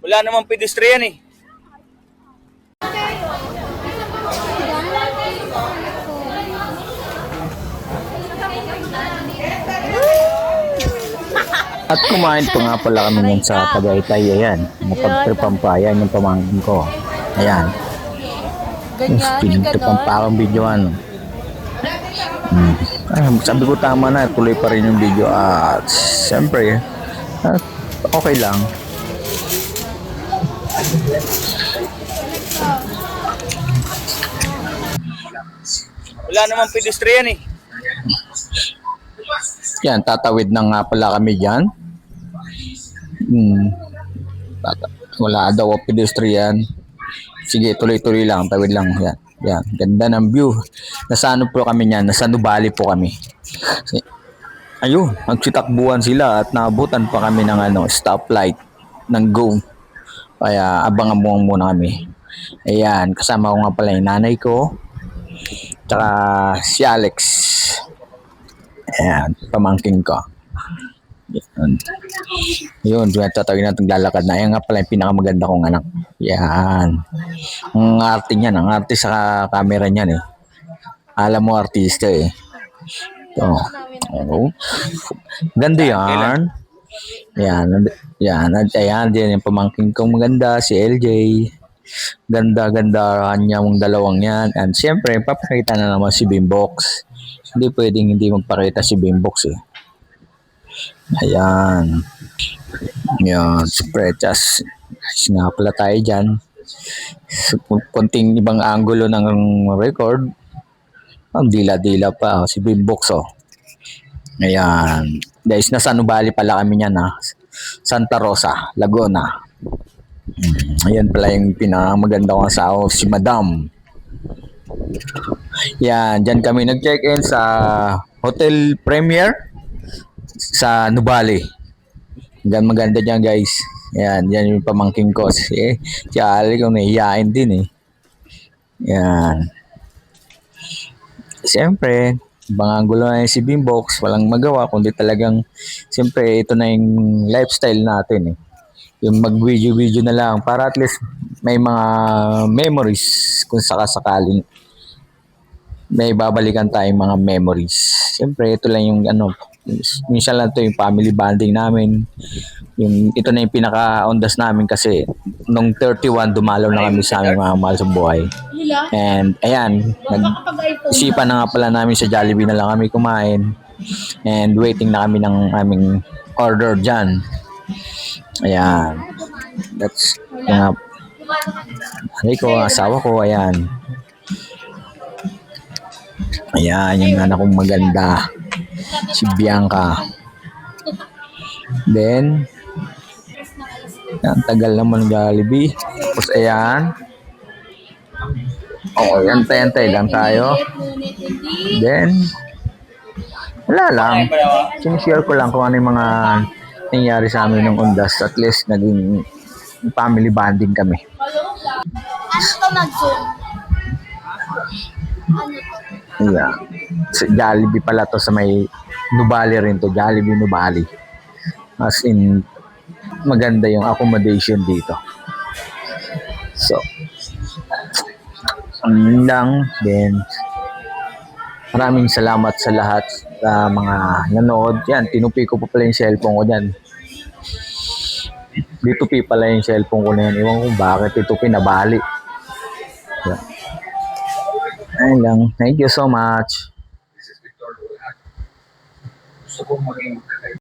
Wala namang pedestrian eh. At kumain pa nga pala kami yan sa Tagaytay. Ayan, napagtripan pa. Ayan yung pamangkin ko. Ayan. Pinagtripan pa akong videoan. Sabi ko tama na, tuloy pa rin yung video. At siyempre, okay lang. Wala namang pedestrian eh. Yan, tatawid na nga pala kami dyan. Wala daw ang pedestrian. Sige, tuloy-tuloy lang, tawid lang. Yan, yan. Ganda ng view. Nasa ano po kami yan? Nasa Nubali po kami. Ayun, nagsitakbuhan sila at naabutan pa kami ng stoplight ng go. Kaya abangan mo muna kami. Ayan, kasama ko nga pala yung nanay ko. Tsaka si Alex. Ayan, pamangkin ko. Yun, tatawin natin lalakad na. Ayan nga pala yung pinakamaganda kong anak. Yan. Ang arte niyan, ang arte sa camera niyan eh. Alam mo, artista eh. Ito. Oh. Ganda yan. Yan. Yan. Ayan, yan yung pamangkin kong maganda, si LJ. Ganda-ganda kanyang dalawang yan. And siyempre, papakita na naman si Bimbox. Hindi pwedeng hindi magpakita si Bimbox eh. Ayan. Yan, spreadas. Guys, nga pala tayo dyan. So, konting ibang angulo ng record. Ang dila-dila pa. Si Bimbox oh. Ayan. Guys, nasa Nubali pala kami yan ha. Santa Rosa, Laguna. Ayan pala yung pinakamaganda kong asawa, si Madam. Yan, dyan kami nag-check-in sa Hotel Premier sa Nubali. Gan maganda dyan guys. Yan, yan yung pamangking ko. Si Ali kung nahihiyain din eh. Yan. Siyempre, ibang angulo na yung si Bimbox. Walang magawa kundi talagang siyempre ito na yung lifestyle natin eh. Yung mag-video-video na lang para at least may mga memories kung sakasakaling may babalikan tayong mga memories. Siyempre, ito lang yung minsan lang ito yung family bonding namin. Ito na yung pinaka-ondas namin kasi nung 31 dumalaw na kami sa aming mga mahal sa buhay. And ayan, nag-isipan na nga pala namin sa Jollibee na lang kami kumain. And waiting na kami ng aming order dyan. Ayan. That's yung nanay ko, asawa ko, ayan. Ayan, yung anak kong maganda. Si Bianca. Then, ang tagal naman Jollibee. Tapos ayan. Okay, antay-antay lang tayo. Then, wala lang. Sinishare ko lang kung ano yung mga nangyari sa amin ng Ondas. At least, naging family bonding kami. Ano to mag-zoom? Ano to? Yeah. Sa Jollibee pala to sa may Nubali rin to. Jollibee Nubali. As in, maganda yung accommodation dito. So, ang lang. Then, maraming salamat sa lahat sa mga nanood. Yan, tinupi ko pa pala yung cellphone ko dyan. Ditupi pala yung cellphone ko na yan. Iwan kung bakit itupi nabali. Yan. Ayun lang. Thank you so much.